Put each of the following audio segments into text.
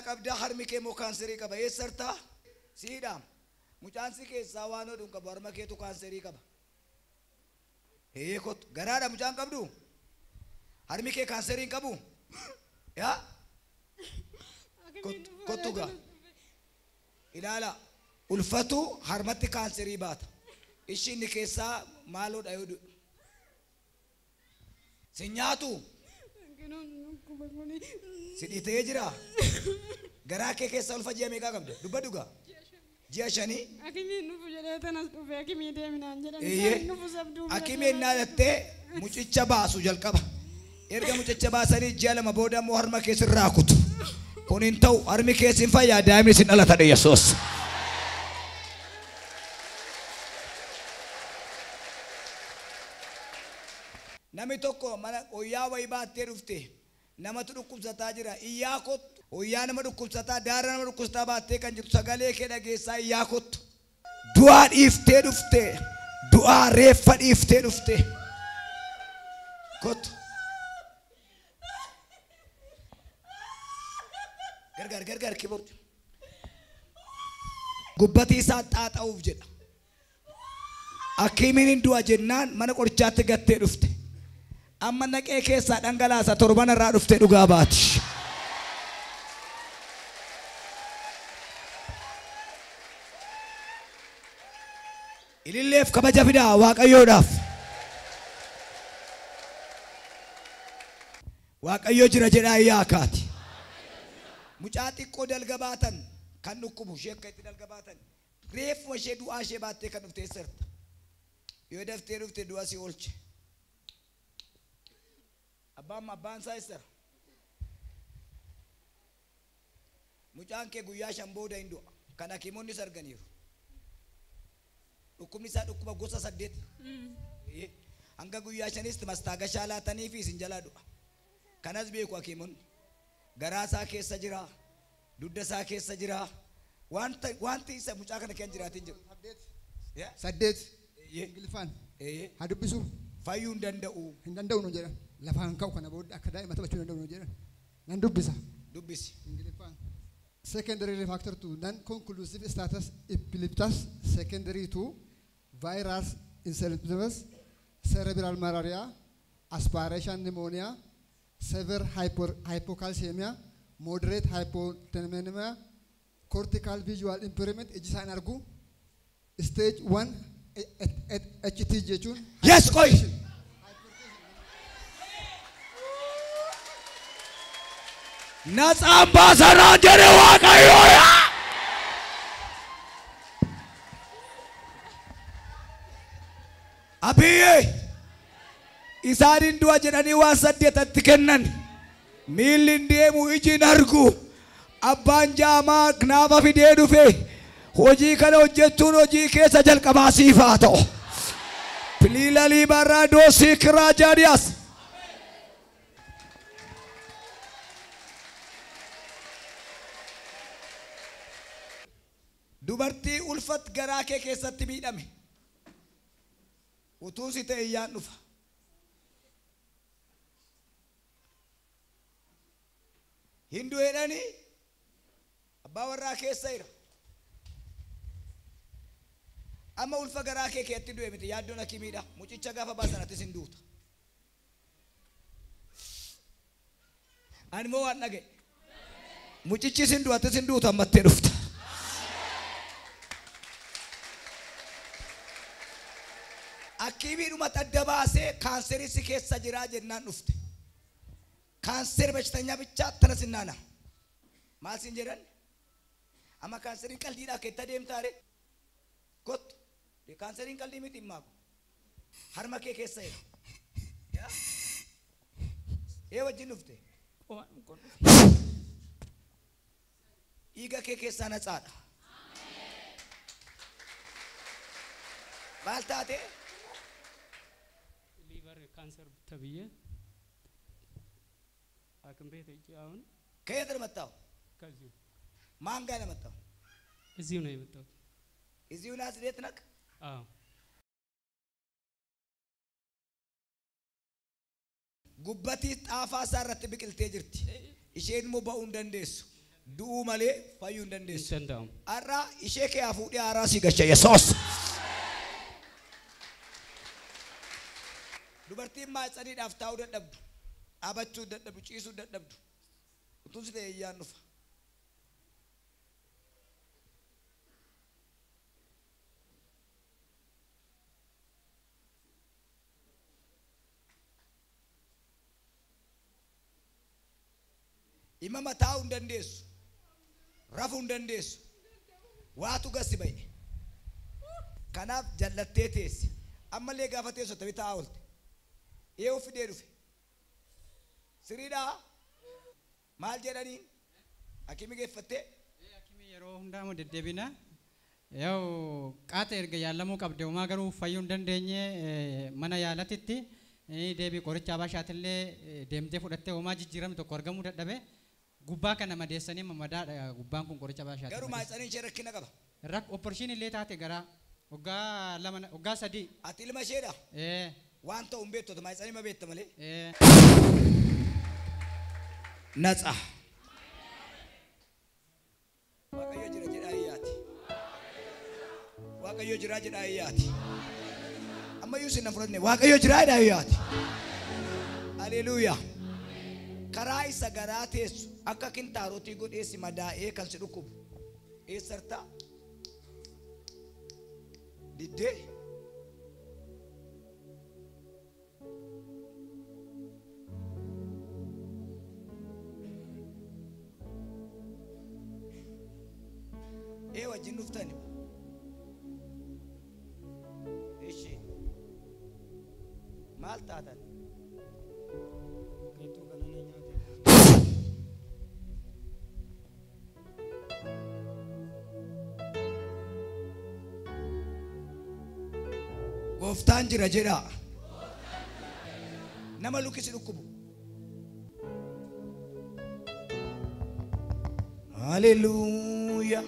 qabda harmi kee moo kaanserii qaba eessartaa siidhaam mucaan si keessaa waan oduun qabu harma keetu kaanserii qaba kot garaadha mucaan qabdu harmi kee kaanserii hin qabu yaa kottuga ilaala ulfatu harmatti kaanserii baata ishiin keessaa maaloodha yoo si nyaatu sidhiitee jira garaa kee keessa ulfa ji'a meeqaa qabda dubba dhugaa ji'a shanii akimiin nufu jedhee tanas dhufe akimii deeminaan jedhan nufu sabduu akimiin naadattee mucicha baasu jalqaba erga mucicha baasanii ji'a lama booda immoo harma keessirraa kutu kun hin ta'u harmi keessin fayyaa daa'imni sin dhalatadha Yesuus nami tokko mana oyyaa wayi baattee dhufte namatu dhukkubsataa jira iyyaa kottu oyyaa nama dhukkubsataa daara nama dhukkubsataa baattee kan jirtu sagalee kee dhageessaa iyyaa kottu du'aa dhiiftee dhufte du'aa reeffa dhiiftee dhufte kottu gargar kiboorti gubbatii isaa xaaxa'uuf jedha akimiin hin du'a jennaan mana qorichaatti gattee dhufte amma naqee keessaa dhangalaasa torban irraa dhufte dhugaa baati ililleef kabaja fidaa waaqayyoodhaaf waaqayyo jira jedhaa yaakaati mucaa xiqqoo dalga baatan kan dhukkubu ishee akka itti dalga baatan reeffa ishee du'aa ishee baattee kan dhufte eessarta yoo daftee dhufte du'a si oolche abbaan isaa eessara mucaan kee guyyaa shan booda hin du'a kan hakimonnis arganiiru dhukkubni isaa dhukkuba gosa 8 hanga guyyaa shanitti mastaagashaa laatanii fi isin jalaa du'a kanas beeku hakimonni garaa isaa keessa jira dudda isaa keessa jira wanti isa mucaa kana kan jiraatin jiru 8 ingilifaan haa dubbisu fayyuu hin danda'u nu jedhan lafaan ka'u kana booda akka daa'ima taphachuu danda'u nu jedhan nan dubbisa dubbisi ingilifaan secondary factor to non-conclusive status epileptus secondary to virus encephalitis cerebral malaria aspiration pneumonia severe hypocalcemia moderate hypotonemia cortical visual impairment ejisaan argu stage 1 HT jechuun yes koi natsaan baasarraa jedhe waaqayyooya abiyyee isaanin du'a jedhanii waan 8 kennan miilli hin deemu iji hin argu abbaan jaamaa naafa fidee dhufe hojii kana hojjechuun hojii keessa jalqabaa siif haa ta'u piliilalii barraa doosii kiraa jaadiyas dubartii ulfat garaa kee keessatti miidhame utuu si ta'e iyyaan dhufa hindu jedhanii abbaa warraa keessa jira amma ulfa garaa kee keetti du'e miti yaaddoon hakimiidha mucicha gaafa baasan atis hin duuta ani moo waan dhaga'e mucichis hin du'u atis hin duuta ammattee dhufta akimiidhuma adda baasee kaanserii si keessa jiraa jennaan dhufte kaanser bashtanyaa bichaa tana sinnaana maal sin jedhan amma kaanseriin qalbiidhaa keetta deemtaare kottu kaanseriin qalbii miti himaaku harma kee keessa jira wajjin dhufte dhiiga kee keessaa natsaadha maal taate liver cancer ተብዬ ሐኪም ቤት ሄጄ አሁን ከየት ነው መጣው ከዚሁ ማን ጋር ነው መጣው እዚሁ ነው የመጣሁት እዚሁ ናዝሬት ነክ አዎ ጉበቲ ጣፋ ሳረት ብቅልቴ ጅርቲ isheen mo ba'uu dandeessu du'uu malee fayyuu hin hin dandeessu. danda'amu. Har'a ishee kee hafuudhee haaraa si gasha Yesuus. Dubartiin maatsaniidhaaf taa'uu dadhabdu, dhaabachuu dadhabdu, ciisuu dadhabdu. Utuun si ta'e iyyaan dhufa. Imama taa'uu hin dandeessu, rafuu hin dandeessu, waatu gasi ba'e. Kanaaf jallattee teesse. Ammallee gaafa teessu tabii taa'aa oolte. Eewu fidee dhufe. Siriidhaa maal jedhaniin? Hakimi geeffattee? Hakimi yeroo hundaa deddeebina. Yoo qaata erga yaalamuu qabde homaa garuu fayyuu hin dandeenye mana yaalatitti deebii qoricha abaashaatillee deemtee fudhattee homaa jijjiirame tokko argamuu dadhabe. Gubbaa kana madeessanii mamadaadha gubbaan kun qoricha abaashaati. Garuu maatsanii ishee rakkina qaba. Opportunity illee taate gara waggaa 3. Ati ilma isheedha? Waan ta'u hin beektu maatsanii ma beekta malee? Natsa. Waaqayyo jira jedhaa iyyaati. Waaqayyo jira jedhaa iyyaati. Ammayyuu sin na fudhanne Waaqayyo jira jedhaa iyyaati. Haleluuyaa. Karaa isa garaa teessu akka kintaarotii godheessi madaa'ee kan si dhukkubu. Eessartaa? Diddee? Wajjin dhuftani. Ishi maal taatan? Qeetuu kanana nyaate. Gooftaan jira jedhaa. Nama lukkisi dhukkubu. Haleluuyaa.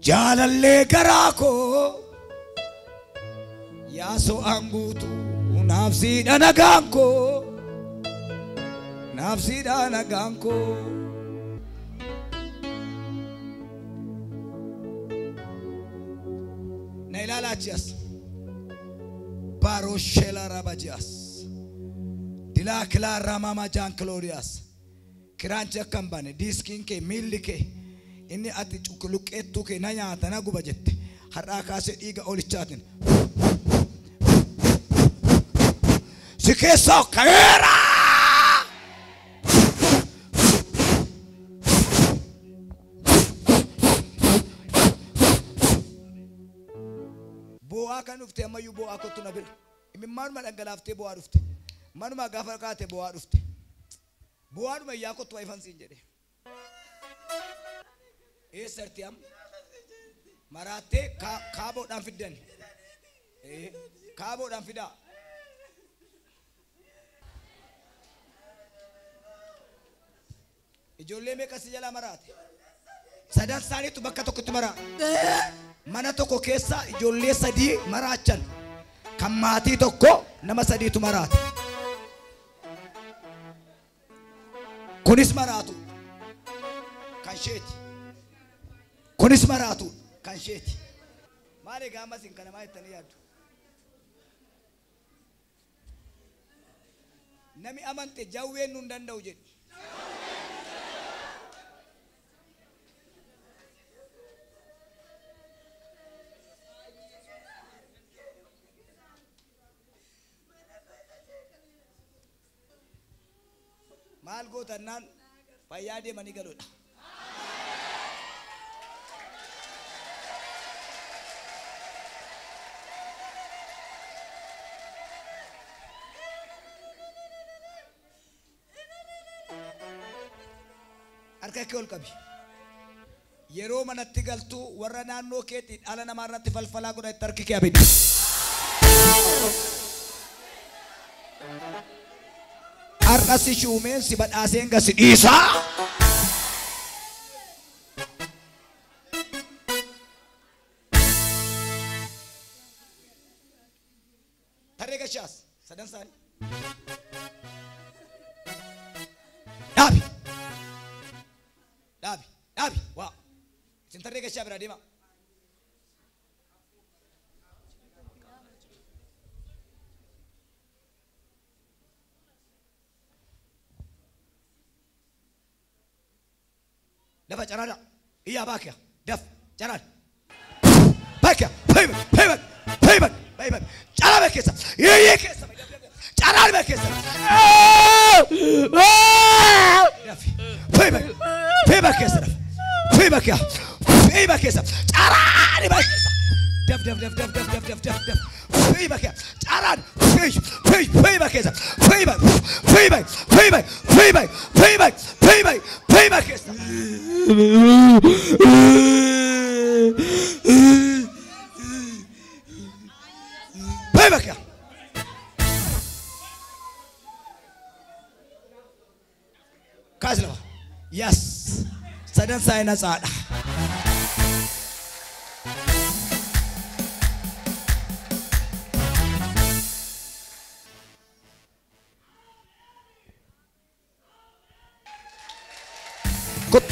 Jaalallee garaa koo yaasoo aanguutu naafsiidha nagaan koo naafsiidha nagaan koo na ilaalaachis baroshela rabajas dilaa kilaa ramama jaan klooriyaas kiraancha kan bane diiskiin kee miilli kee inni ati cukkuluqqeettuu kee na nyaata na guba jette har'aa kaasee dhiiga olichaatiin si keessaa ka'eera. Bo'aa kan dhufte ammayyuu bo'aa kottu na bira imimmaanuma dhangalaaftee bo'aa dhufte manuma gaafa kaate bo'aa dhufte bo'aadhuma iyyaa kottu wayfansiin jedhe. Eessarti am maraattee kaaboodhaan fiddan kaaboodhaan fidaa. Ijoollee meeqa si jalaa maraate? Sadan isaaniitu bakka tokkotti maraa. Mana tokko keessa ijoollee 3 maraachan kan maatii tokko nama 3tu maraate. Kunis maraatu kan sheeti. Kunis maraatu kan sheeti. Maali gaammas hin kana maayettanii yaaddu? Nami amante jawween nun danda'u jedhu. Maal gootannaan fayyaa deemanii galuudha. Harka kee ol qabi. Yeroo manatti galtuu warra naannoo keetii dhala namaa irratti falfalaa godha itti harki kee abidda. Har'a si shuumeen si badhaaseen gasi dhiisaa. sadan isaanii. Dhaabi. Dhaabi. Dhaabi. Waa. Isin tarree gashaa biraa deemaa. Dafa caraadha. Iyyaa baakiya. Daf. Caraadha. Baakiya. Payback. Caraadha keessa. Iyyee keessa. Caraadha keessa. Daf. Payback keessa. Payback keessa. Caraadha keessa. Daf. Payback keessa. Caraadha. Payback keessa. Payback keessa. Payback. Kaslava. Yes. Sadan saya nasada. Good.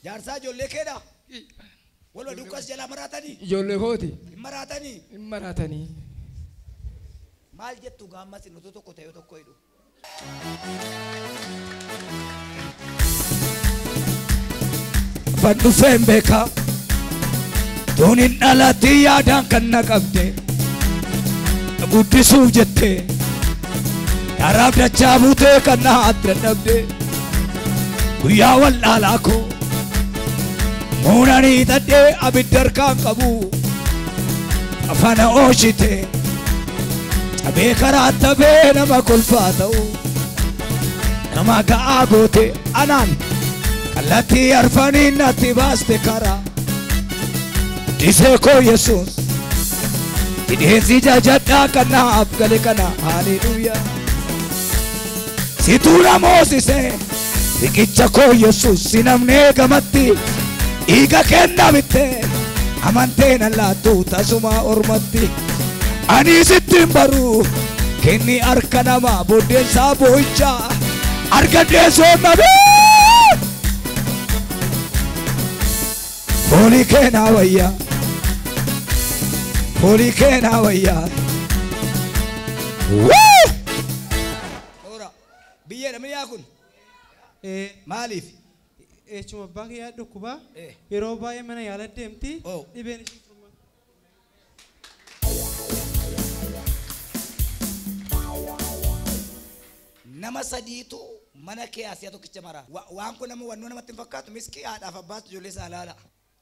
Jaarsaa ijoollee keedha. Walba duukas jalaa maraatanii. Ijoollee kooti. Maraatanii. Maraatanii. Maal jettu gaammas nuti tokko ta'e tokko hidhu. Fannu feembeka. Tuunin dhalatti yaadaan kan na qabde. Guddisuuf jette. Daraaf dachaa buutee kan na adda dhabde. Guyyaa wallaalaa koo. Munani tadde abiddarkaan qabu afana ooshite abee karaa tabee nama kolfaa ta'u nama ga'aa goote anaan kallattii arfanii natti baaste karaa disee koo Yesuus hidheensi jajadhaa kan naaf gale kana haleluuyaa situu na moosise riqicha koo Yesuus sinamnee gamatti Iga kenna bitte amanteen allaattu tasuma ormatti ani sittin baru kenni harka namaa booddeessaa boo'ichaa argadhee soomame foolii keenaa wayyaa biyyeedha miyaa kun maaliif Echuma abbaan kiyyaa dhukkubaa yeroo baay'ee mana yaala deemti dhibeen ishee furmaa. Nama sadiitu mana kee asiyaa tokkicha mara. Waan kun nama wannoo namatti hin fakkaatu miskii haadhaaf abbaatu ijoollee isaa laala.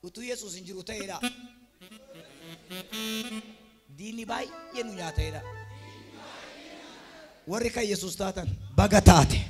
Utuu Yesuus hin jiru ta'eedha. Diinni baay'ee nu nyaataedha. Warri kan Yesuus taatan baga taate.